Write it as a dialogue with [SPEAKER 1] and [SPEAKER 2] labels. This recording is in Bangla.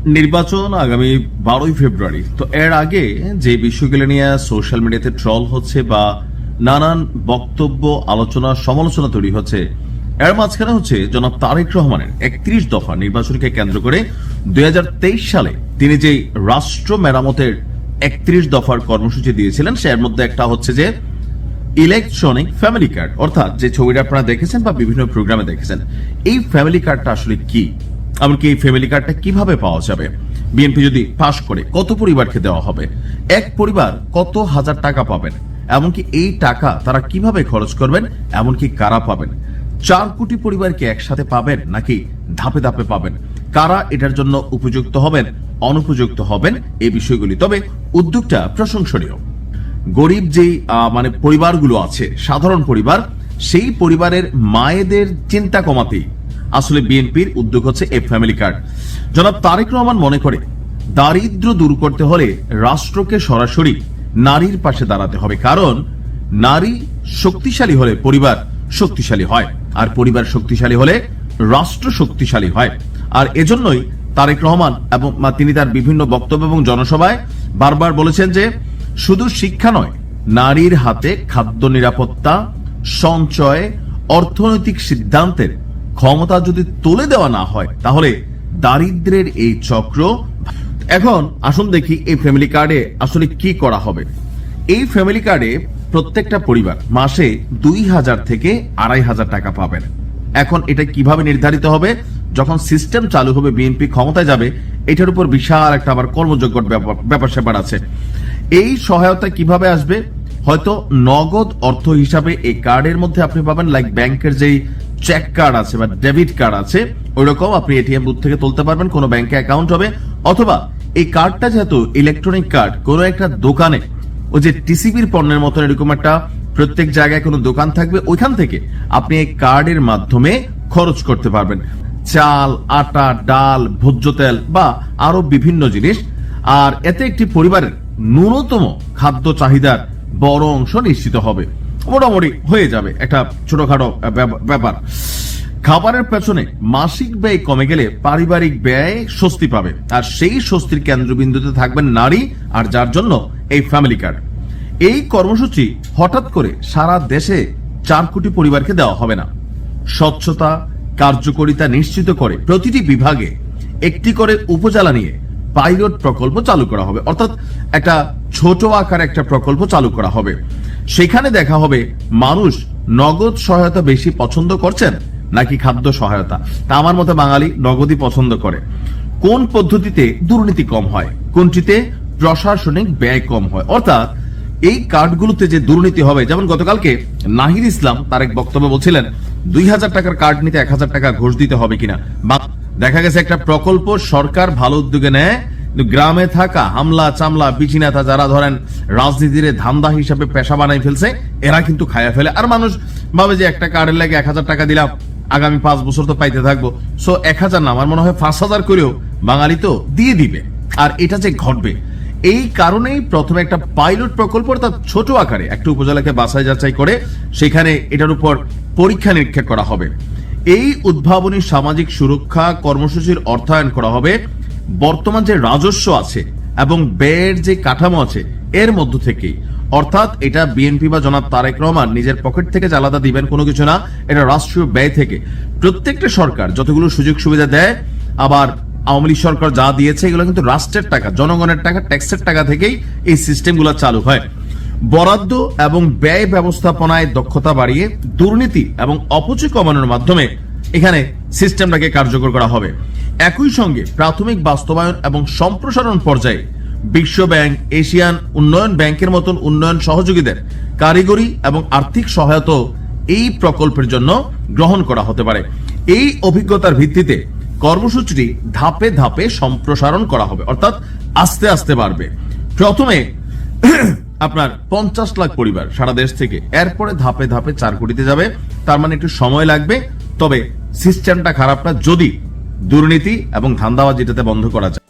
[SPEAKER 1] নির্বাচন আগামী 12ই ফেব্রুয়ারি। তো এর আগে যে বিষয়গুলো নিয়ে সোশ্যাল মিডিয়াতে ট্রল হচ্ছে বা নানান বক্তব্য, আলোচনা, সমালোচনা তৈরি হচ্ছে, এর মাঝখানে হচ্ছে জনাব তারেক রহমানের 31 দফা নির্বাচনকে কেন্দ্র করে 2023 সালে তিনি যে রাষ্ট্র মেরামতের 31 দফার কর্মসূচি দিয়েছিলেন, সের মধ্যে একটা হচ্ছে যে ইলেকট্রনিক ফ্যামিলি কার্ড, অর্থাৎ যে ছবিটা আপনারা দেখেছেন বা বিভিন্ন প্রোগ্রামে দেখেছেন। এই ফ্যামিলি কার্ডটা আসলে কি, এমনকি এই ফ্যামিলি কার্ডটা কিভাবে পাওয়া যাবে, বিএনপি যদি পাশ করে কত পরিবারকে দেওয়া হবে, এক পরিবার কত হাজার টাকা পাবেন, এমনকি এই টাকা তারা কিভাবে খরচ করবেন, এমনকি কারা পাবেন, 4 কোটি পরিবারকে একসাথে পাবেন নাকি ধাপে ধাপে পাবেন, কারা এটার জন্য উপযুক্ত হবেন, অনুপযুক্ত হবেন, এই বিষয়গুলি। তবে উদ্যোগটা প্রশংসনীয়। গরিব যেই পরিবারগুলো আছে, সাধারণ পরিবার, সেই পরিবারের মায়েদের চিন্তা কমাতেই আসলে বিএনপির উদ্যোগ হচ্ছে এই ফ্যামিলি কার্ড। জনাব তারেক রহমান মনে করে দারিদ্র দূর করতে হলে রাষ্ট্রকে সরাসরি নারীর পাশে দাঁড়াতে হবে, কারণ নারী শক্তিশালী হলে পরিবার শক্তিশালী হয়, আর পরিবার শক্তিশালী হলে রাষ্ট্র শক্তিশালী হয়। আর এজন্যই তারেক রহমান এবং তিনি তার বিভিন্ন বক্তব্য এবং জনসভায় বারবার বলেছেন যে শুধু শিক্ষা নয়, নারীর হাতে খাদ্য নিরাপত্তা, সঞ্চয়, অর্থনৈতিক সিদ্ধান্তের ক্ষমতা যদি তুলে দেওয়া না হয়, তাহলে দারিদ্রের এই চক্র। এখন আসুন দেখি এই ফ্যামিলি কার্ডে আসলে কি করা হবে। এই ফ্যামিলি কার্ডে প্রত্যেকটা পরিবার মাসে 2000 থেকে 2500 টাকা পাবেন। এখন এটা কিভাবে নির্ধারিত হবে, যখন সিস্টেম চালু হবে, বিএনপি ক্ষমতায় যাবে, এটার উপর বিশাল একটা আবার কর্মযোগ্য ব্যাপার স্যাপার আছে। এই সহায়তা কিভাবে আসবে, হয়তো নগদ অর্থ হিসাবে এই কার্ডের মধ্যে আপনি পাবেন, লাইক ব্যাংকের যেই চেক কার্ড আছে বা ডেবিট কার্ড আছে, ওইরকম আপনি এটিএম বুথ থেকে তুলতে পারবেন, কোনো ব্যাংকে অ্যাকাউন্ট হবে, অথবা এই কার্ডটা যেহেতু ইলেকট্রনিক কার্ড, কোনো একটা দোকানে ওই যে টিসিবির পণ্যের মতন এরকম একটা প্রত্যেক জায়গায় কোনো দোকান থাকবে, ওইখান থেকে আপনি এই কার্ডের মাধ্যমে খরচ করতে পারবেন। চাল, আটা, ডাল, ভোজ্য তেল বা আরো বিভিন্ন জিনিস। আর এতে একটি পরিবারের ন্যূনতম খাদ্য চাহিদার বড় অংশ নিশ্চিত হবে, মোটামুটি হয়ে যাবে একটা ছোটখাটো ব্যাপার। খাবারের পেছনে মাসিক ব্যয় কমে গেলে পারিবারিক ব্যয় স্বস্তি পাবে, আর সেই স্বস্তির কেন্দ্রবিন্দুতে থাকবেন নারী, আর যার জন্য এই ফ্যামিলি কার্ড। এই কর্মসূচি হঠাৎ করে সারা দেশে 4 কোটি পরিবারকে দেওয়া হবে না। স্বচ্ছতা, কার্যকারিতা নিশ্চিত করে প্রতিটি বিভাগে একটি করে উপজেলা নিয়ে পাইলট প্রকল্প চালু করা হবে, অর্থাৎ একটা ছোট আকার একটা প্রকল্প চালু করা হবে। সেখানে দেখা হবে মানুষ নগদ সহায়তা বেশি পছন্দ করছেন নাকি খাদ্য সহায়তা। তা আমার মতে বাঙালি নগদই পছন্দ করে। কোন পদ্ধতিতে দুর্নীতি কম হয়, কোনটিতে প্রশাসনিক ব্যয় কম হয়, অর্থাৎ এই কার্ডগুলোতে যে দুর্নীতি হবে। যেমন গতকালকে নাহিদ ইসলাম তার এক বক্তব্য বলছিলেন 2000 টাকার কার্ড নিতে 1000 টাকা ঘুষ দিতে হবে কিনা। দেখা গেছে একটা প্রকল্প সরকার ভালো উদ্যোগে নেয়, কিন্তু গ্রামে থাকা হামলা চামলা বিচিনেতা যারা ধরেন রাজনীতির ধান্দা হিসাবে পেশা বানাই ফেলছে, এরা কিন্তু খায়া ফেলে। আর মানুষ ভাবে যে একটা কার্ডের লাগে 1000 টাকা দিলাম, আগামী 5 বছর তো পাইতে থাকবো, সো 1000 না, আমার মনে হয় 5000 করেও বাঙালি তো দিয়ে দিবে। আর এটা যে ঘটবে, এই কারণেই প্রথমে একটা পাইলট প্রকল্প, অর্থাৎ ছোট আকারে একটা উপজেলাকে বাছাই যাচাই করে সেখানে এটার উপর পরীক্ষা নিরীক্ষা করা হবে। এই উদ্ভাবনী সামাজিক সুরক্ষা কর্মসূচির অর্থায়ন করা হবে বর্তমান যে রাজস্ব আছে এবং ব্যয়ের যে কাঠামো আছে এর মধ্য থেকেই, অর্থাৎ এটা বিএনপি বা জনাব তারেক রহমান নিজের পকেট থেকে আলাদা দিবেন কোনো কিছু না, এটা রাষ্ট্রীয় ব্যয় থেকে। প্রত্যেকটা সরকার যতগুলো সুযোগ সুবিধা দেয়, আবার আওয়ামী লীগ সরকার যা দিয়েছে, এগুলো কিন্তু রাষ্ট্রের টাকা, জনগণের টাকা, ট্যাক্সের টাকা থেকেই এই সিস্টেমগুলো চালু হয়। বরাদ্দ এবং ব্যয় ব্যবস্থাপনায় দক্ষতা বাড়িয়ে দুর্নীতি এবং অপচয় কমানোর মাধ্যমে এখানে সিস্টেমটাকে কার্যকর করা হবে। একই সঙ্গে প্রাথমিক বাস্তবায়ন এবং সম্প্রসারণ পর্যায়ে বিশ্ব ব্যাংক, এশিয়ান উন্নয়ন ব্যাংকের মতন উন্নয়ন সহযোগীদের কারিগরি এবং আর্থিক সহায়তা এই প্রকল্পের জন্য গ্রহণ করা হতে পারে। এই অভিজ্ঞতার ভিত্তিতে কর্মসূচিটি ধাপে ধাপে সম্প্রসারণ করা হবে, অর্থাৎ আস্তে আস্তে বাড়বে। প্রথমে আপনার 50 লাখ পরিবার সারা দেশ থেকে, এরপরে ধাপে ধাপে 4 কোটিতে যাবে। তার মানে একটু সময় লাগবে, তবে সিস্টেমটা খারাপ না যদি দুর্নীতি এবং ধান্দাবাজিটাতে বন্ধ করা যায়।